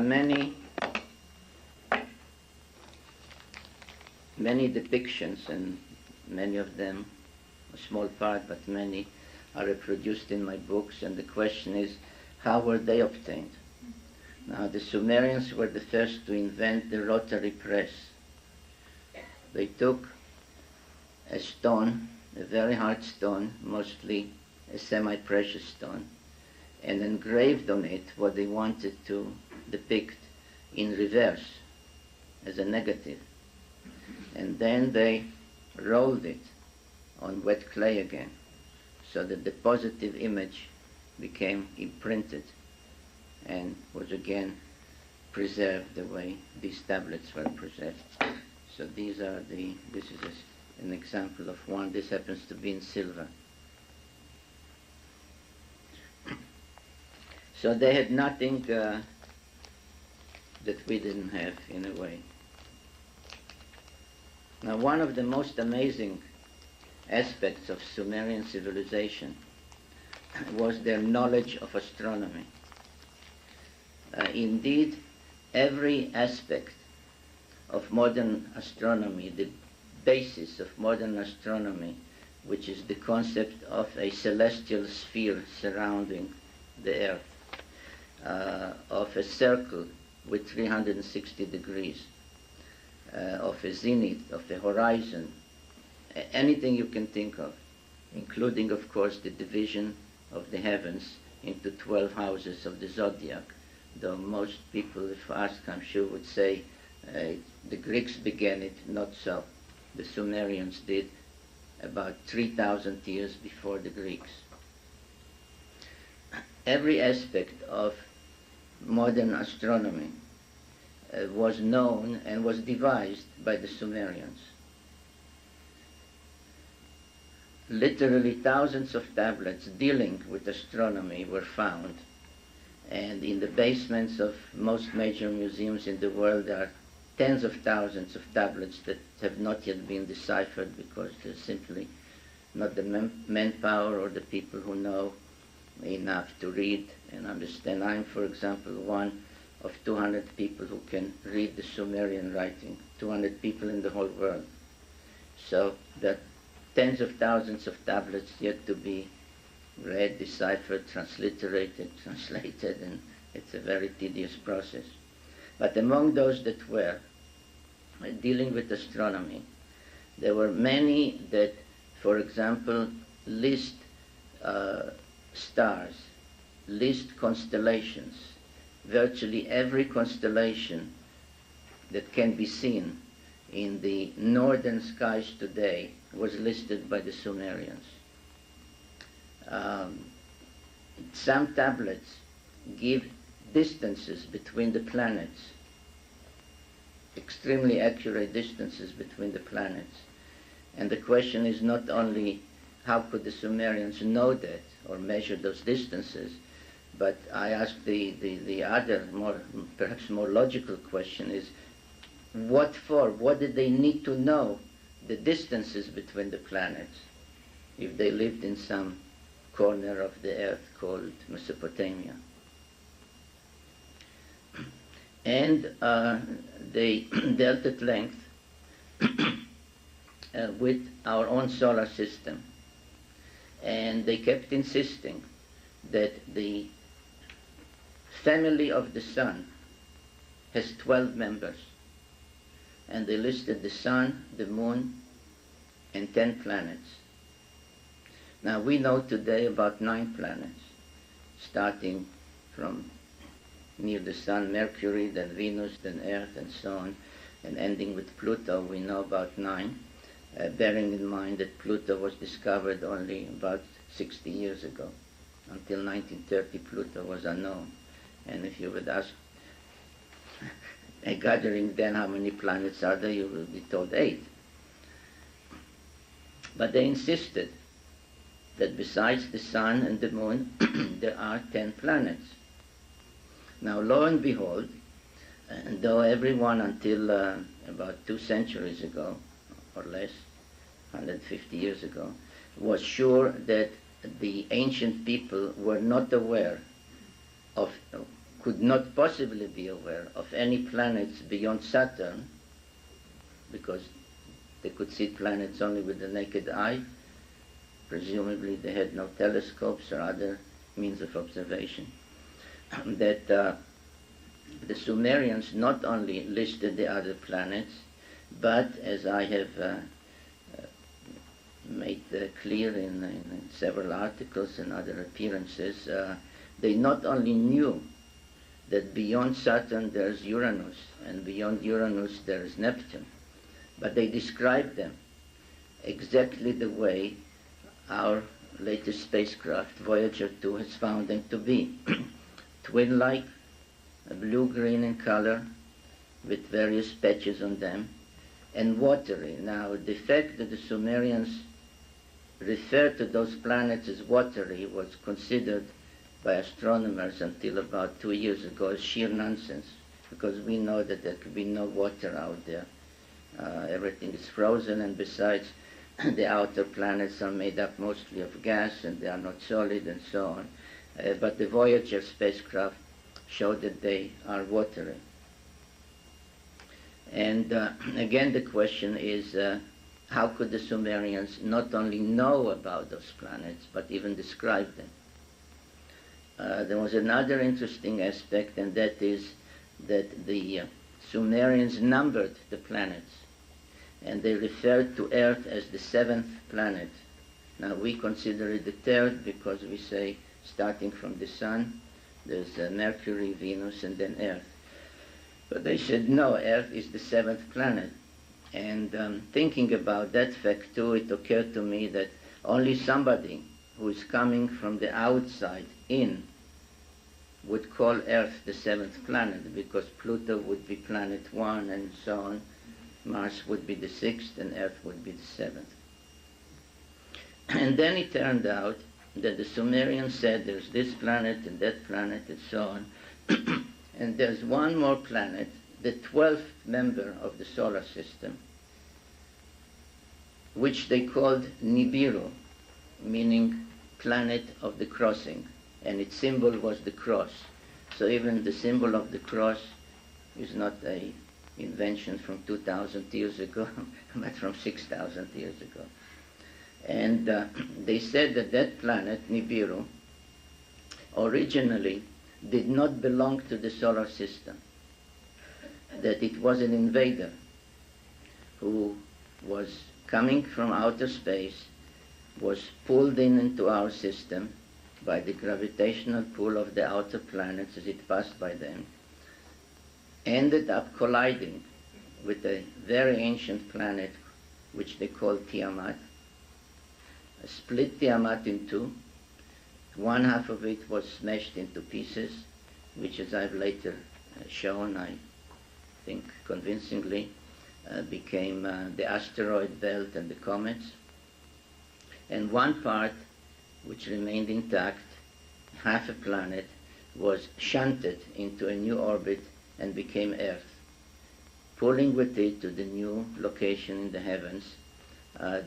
many depictions, and many of them, a small part, but many are reproduced in my books, and the question is, how were they obtained? Now, the Sumerians were the first to invent the Rotary press. They took a stone, a very hard stone, mostly a semi-precious stone, and engraved on it what they wanted to depict in reverse, as a negative. And then they rolled it on wet clay again, so that the positive image became imprinted and was again preserved the way these tablets were preserved. So this is an example of one. This happens to be in silver. So they had nothing that we didn't have, in a way. Now, one of the most amazing aspects of Sumerian civilization was their knowledge of astronomy. Indeed, every aspect of modern astronomy, the basis of modern astronomy, which is the concept of a celestial sphere surrounding the Earth, of a circle with 360 degrees, of a zenith, of a horizon, anything you can think of, including, of course, the division of the heavens into 12 houses of the zodiac, though most people, if asked, I'm sure, would say the Greeks began it. Not so. The Sumerians did about 3,000 years before the Greeks. Every aspect of modern astronomy was known and was devised by the Sumerians. Literally thousands of tablets dealing with astronomy were found, and in the basements of most major museums in the world there are tens of thousands of tablets that have not yet been deciphered because there's simply not the manpower or the people who know enough to read and understand. I'm, for example, one of 200 people who can read the Sumerian writing, 200 people in the whole world. So there are tens of thousands of tablets yet to be read, deciphered, transliterated, translated, and it's a very tedious process. But among those that were dealing with astronomy, there were many that, for example, list stars, list constellations. Virtually every constellation that can be seen in the northern skies today was listed by the Sumerians. Some tablets give distances between the planets, extremely accurate distances between the planets. And the question is not only how could the Sumerians know that or measure those distances, but I ask the other, perhaps more logical question is, what for? What did they need to know the distances between the planets if they lived in some corner of the earth called Mesopotamia? And they dealt at length with our own solar system. And they kept insisting that the family of the sun has 12 members. And they listed the sun, the moon, and 10 planets. Now we know today about 9 planets, starting from near the sun, Mercury, then Venus, then Earth, and so on, and ending with Pluto. We know about 9, bearing in mind that Pluto was discovered only about 60 years ago. Until 1930, Pluto was unknown. And if you would ask a gathering then how many planets are there, you will be told 8. But they insisted that besides the sun and the moon, there are 10 planets. Now, lo and behold, and though everyone until about 2 centuries ago, or less, 150 years ago, was sure that the ancient people were not aware of could not possibly be aware of any planets beyond Saturn, because they could see planets only with the naked eye. Presumably they had no telescopes or other means of observation. That the Sumerians not only listed the other planets, but as I have made clear in several articles and other appearances, they not only knew that beyond Saturn there's Uranus, and beyond Uranus there's Neptune, but they described them exactly the way our latest spacecraft, Voyager 2, has found them to be. Twin-like, blue-green in color, with various patches on them, and watery. Now, the fact that the Sumerians referred to those planets as watery was considered by astronomers until about 2 years ago as sheer nonsense, because we know that there could be no water out there. Everything is frozen, and besides, the outer planets are made up mostly of gas, and they are not solid, and so on. But the Voyager spacecraft showed that they are watery. And again, the question is, how could the Sumerians not only know about those planets, but even describe them? There was another interesting aspect, and that is that the Sumerians numbered the planets, and they referred to Earth as the 7th planet. Now, we consider it the 3rd because we say, starting from the Sun, there's Mercury, Venus, and then Earth. But they said, no, Earth is the 7th planet. And thinking about that fact too, it occurred to me that only somebody who is coming from the outside in would call Earth the 7th planet, because Pluto would be planet 1 and so on. Mars would be the 6th and Earth would be the 7th. And then it turned out that the Sumerians said there's this planet and that planet and so on. And there's one more planet, the 12th member of the solar system, which they called Nibiru, meaning planet of the crossing. And its symbol was the cross. So even the symbol of the cross is not an invention from 2,000 years ago, but from 6,000 years ago. And they said that that planet, Nibiru, originally did not belong to the solar system, that it was an invader who was coming from outer space, was pulled into our system by the gravitational pull of the outer planets as it passed by them, ended up colliding with a very ancient planet which they called Tiamat, split Tiamat in two. One half of it was smashed into pieces, which, as I've later shown, I think convincingly, became the asteroid belt and the comets. And one part, which remained intact, half a planet, was shunted into a new orbit and became Earth, pulling with it to the new location in the heavens,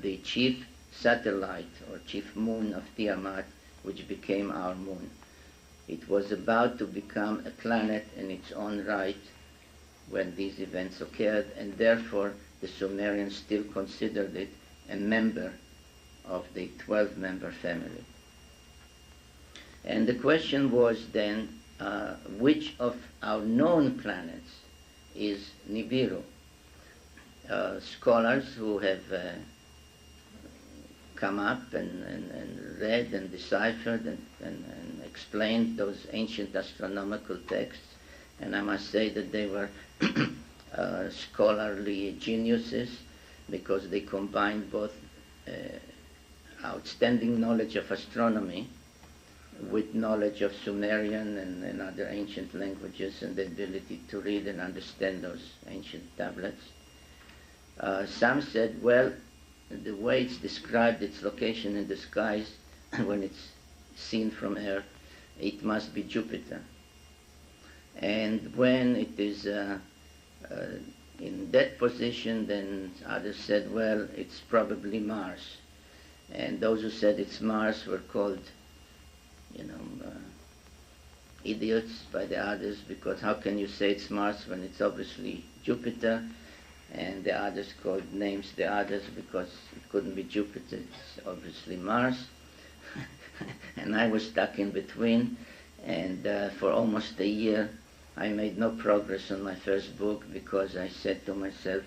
the chief satellite or chief moon of Tiamat, which became our moon. It was about to become a planet in its own right when these events occurred, and therefore the Sumerians still considered it a member of the 12-member family. And the question was then, which of our known planets is Nibiru? Scholars who have come up and read and deciphered and explained those ancient astronomical texts, and I must say that they were scholarly geniuses, because they combined both outstanding knowledge of astronomy with knowledge of Sumerian and other ancient languages, and the ability to read and understand those ancient tablets. Some said, well, the way it's described, its location in the skies, when it's seen from Earth, it must be Jupiter. And when it is in that position, then others said, well, it's probably Mars. And those who said it's Mars were called, idiots by the others, because how can you say it's Mars when it's obviously Jupiter? And the others called names the others because it couldn't be Jupiter, it's obviously Mars. And I was stuck in between, and for almost a year I made no progress on my first book because I said to myself,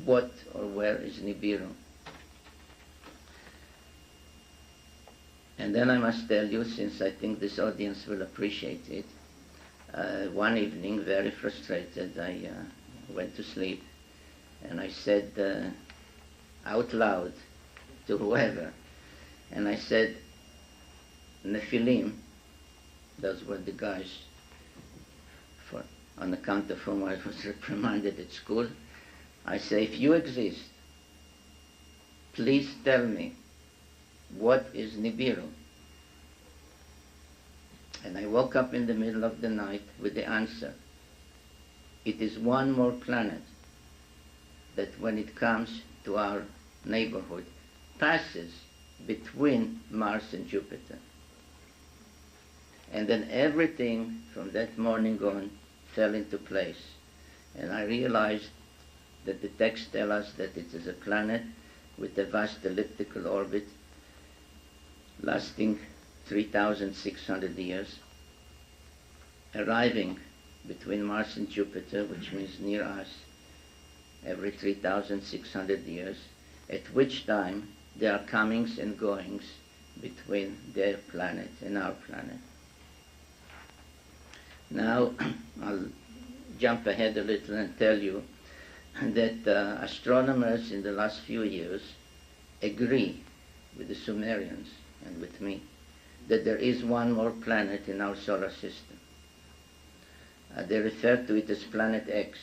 what or where is Nibiru? And then I must tell you, since I think this audience will appreciate it, one evening, very frustrated, I went to sleep, and I said out loud to whoever, and I said, Nephilim, those were the guys on account of whom I was reprimanded at school. I say, if you exist, please tell me, what is Nibiru? And I woke up in the middle of the night with the answer. It is one more planet that when it comes to our neighborhood, passes between Mars and Jupiter. And then everything from that morning on fell into place. And I realized that the texts tell us that it is a planet with a vast elliptical orbit lasting 3,600 years, arriving between Mars and Jupiter, which means near us, every 3,600 years, at which time there are comings and goings between their planet and our planet. Now, I'll jump ahead a little and tell you that astronomers in the last few years agree with the Sumerians and with me that there is one more planet in our solar system. They refer to it as planet X.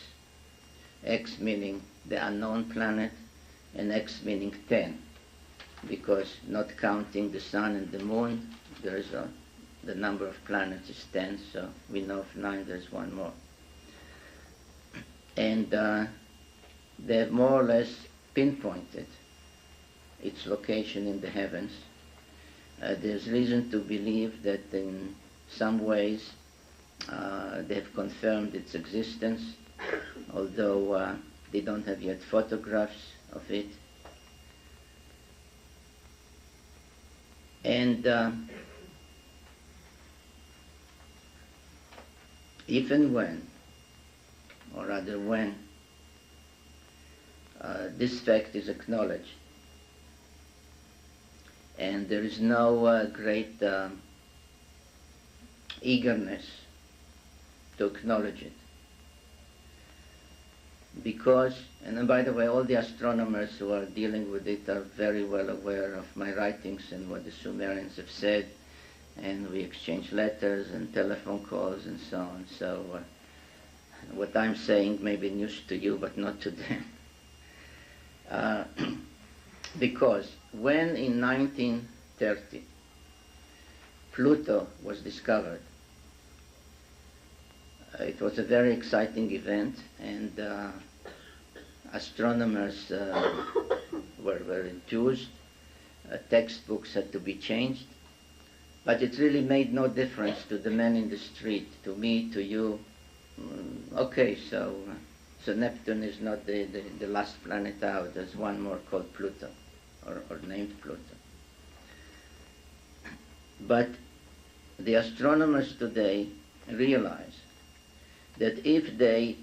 X meaning the unknown planet, and X meaning 10, because not counting the sun and the moon, there is the number of planets is 10, so we know of 9 there's one more. And they have more or less pinpointed its location in the heavens. There's reason to believe that in some ways they have confirmed its existence, although they don't have yet photographs of it. And if and when, or rather when, this fact is acknowledged, and there is no great eagerness to acknowledge it. Because, and then by the way, all the astronomers who are dealing with it are very well aware of my writings and what the Sumerians have said, and we exchange letters and telephone calls and so on. So what I'm saying may be news to you, but not to them. Because when in 1930 Pluto was discovered, it was a very exciting event, and astronomers were enthused. Textbooks had to be changed, but it really made no difference to the man in the street, to me, to you. Okay, so Neptune is not the last planet out. There's one more called Pluto, or named Pluto. But the astronomers today realize that if they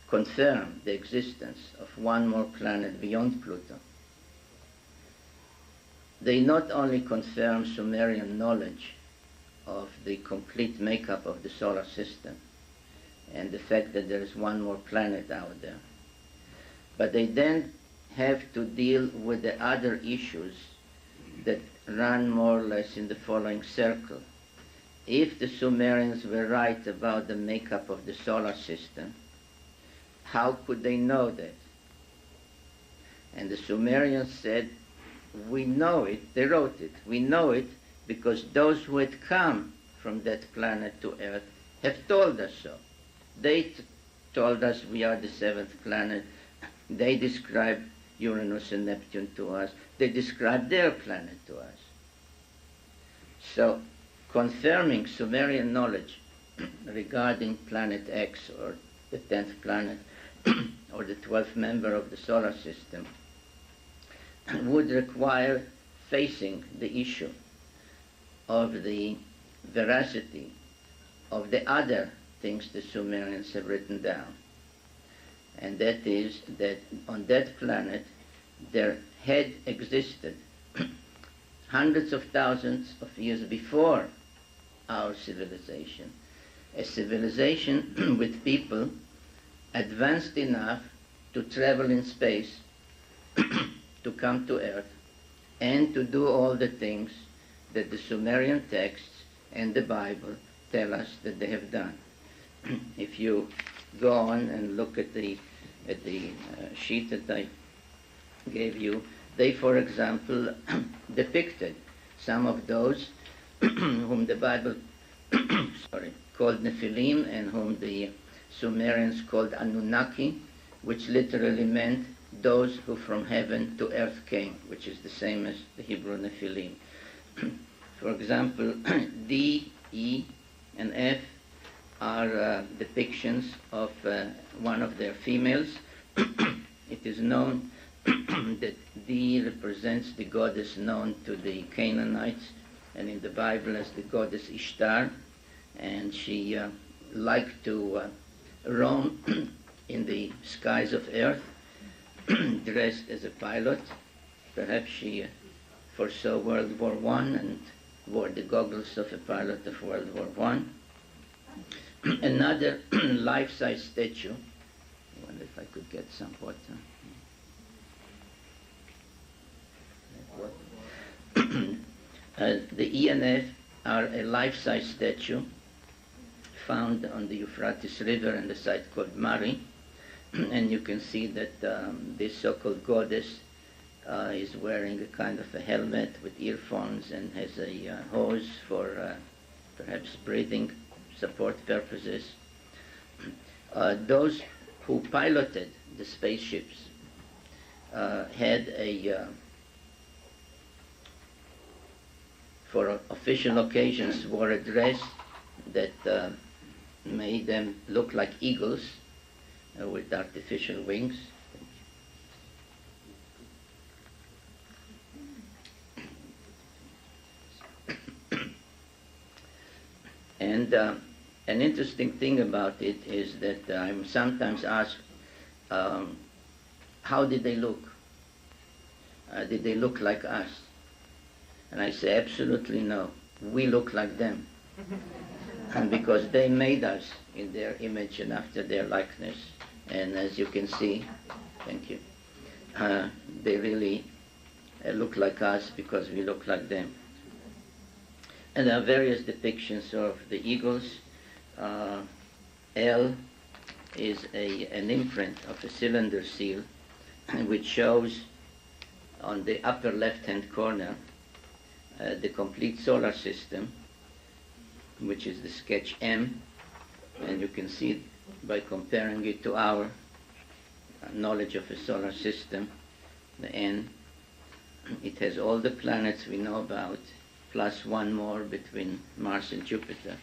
confirm the existence of one more planet beyond Pluto, they not only confirm Sumerian knowledge of the complete makeup of the solar system and the fact that there is one more planet out there, but they then have to deal with the other issues that run more or less in the following circle. If the Sumerians were right about the makeup of the solar system, how could they know that? And the Sumerians said, we know it, they wrote it, we know it because those who had come from that planet to Earth have told us so. They told us we are the 7th planet. They described Uranus and Neptune to us. They described their planet to us. So, confirming Sumerian knowledge regarding planet X, or the 10th planet, or the 12th member of the solar system, would require facing the issue of the veracity of the other things the Sumerians have written down. And that is that on that planet there had existed hundreds of thousands of years before our civilization, a civilization with people advanced enough to travel in space, to come to Earth, and to do all the things that the Sumerian texts and the Bible tell us that they have done. If you go on and look at the sheet that I gave you, they, for example, depicted some of those whom the Bible called Nephilim, and whom the Sumerians called Anunnaki, which literally meant those who from heaven to earth came, which is the same as the Hebrew Nephilim. For example, D, E, and F are depictions of one of their females. It is known that D represents the goddess known to the Canaanites and in the Bible as the goddess Ishtar, and she liked to roam in the skies of earth dressed as a pilot. Perhaps she foresaw World War I and wore the goggles of a pilot of World War I. Another life-size statue, I wonder if I could get some water. The E and F are a life-size statue found on the Euphrates River in the site called Mari, and you can see that this so-called goddess is wearing a kind of a helmet with earphones and has a hose for perhaps breathing support purposes. Those who piloted the spaceships had for official occasions, wore a dress that made them look like eagles with artificial wings. And an interesting thing about it is that I'm sometimes asked, how did they look? Did they look like us? And I say, absolutely no. We look like them. And because they made us in their image and after their likeness. And as you can see, thank you, they really look like us because we look like them. And there are various depictions of the eagles. L is an imprint of a cylinder seal, which shows on the upper left-hand corner the complete solar system, which is the sketch M, and you can see by comparing it to our knowledge of a solar system, the N. It has all the planets we know about, plus one more between Mars and Jupiter.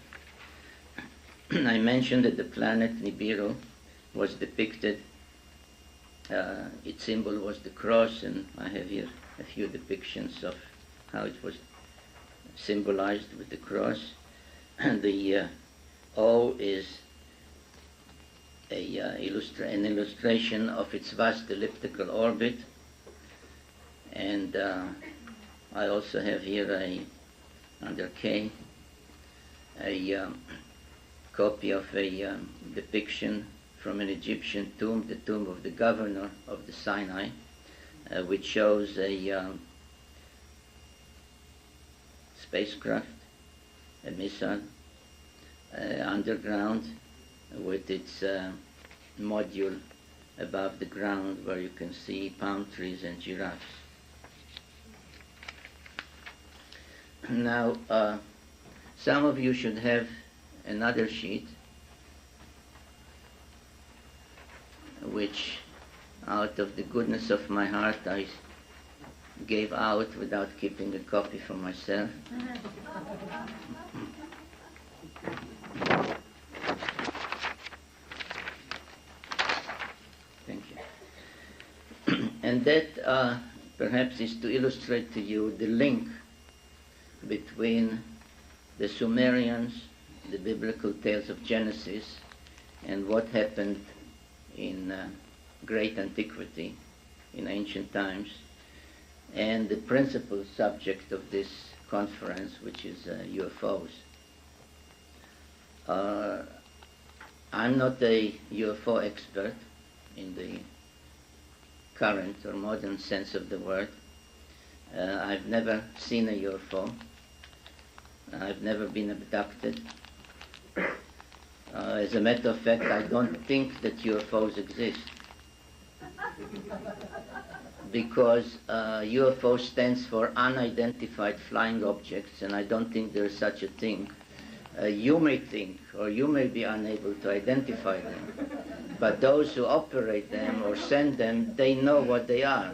I mentioned that the planet Nibiru was depicted, its symbol was the cross, and I have here a few depictions of how it was symbolized with the cross. And the O is an illustration of its vast elliptical orbit. And I also have here under K, a copy of a depiction from an Egyptian tomb, the tomb of the governor of the Sinai, which shows a spacecraft, a missile, underground, with its module above the ground, where you can see palm trees and giraffes. Now, some of you should have another sheet, which out of the goodness of my heart I gave out without keeping a copy for myself. Thank you. And that perhaps is to illustrate to you the link between the Sumerians, the biblical tales of Genesis, and what happened in great antiquity, in ancient times, and the principal subject of this conference, which is UFOs. I'm not a UFO expert in the current or modern sense of the word. I've never seen a UFO. I've never been abducted. As a matter of fact, I don't think that UFOs exist. Because UFO stands for unidentified flying objects, and I don't think there is such a thing. You may think, or you may be unable to identify them, but those who operate them or send them, they know what they are.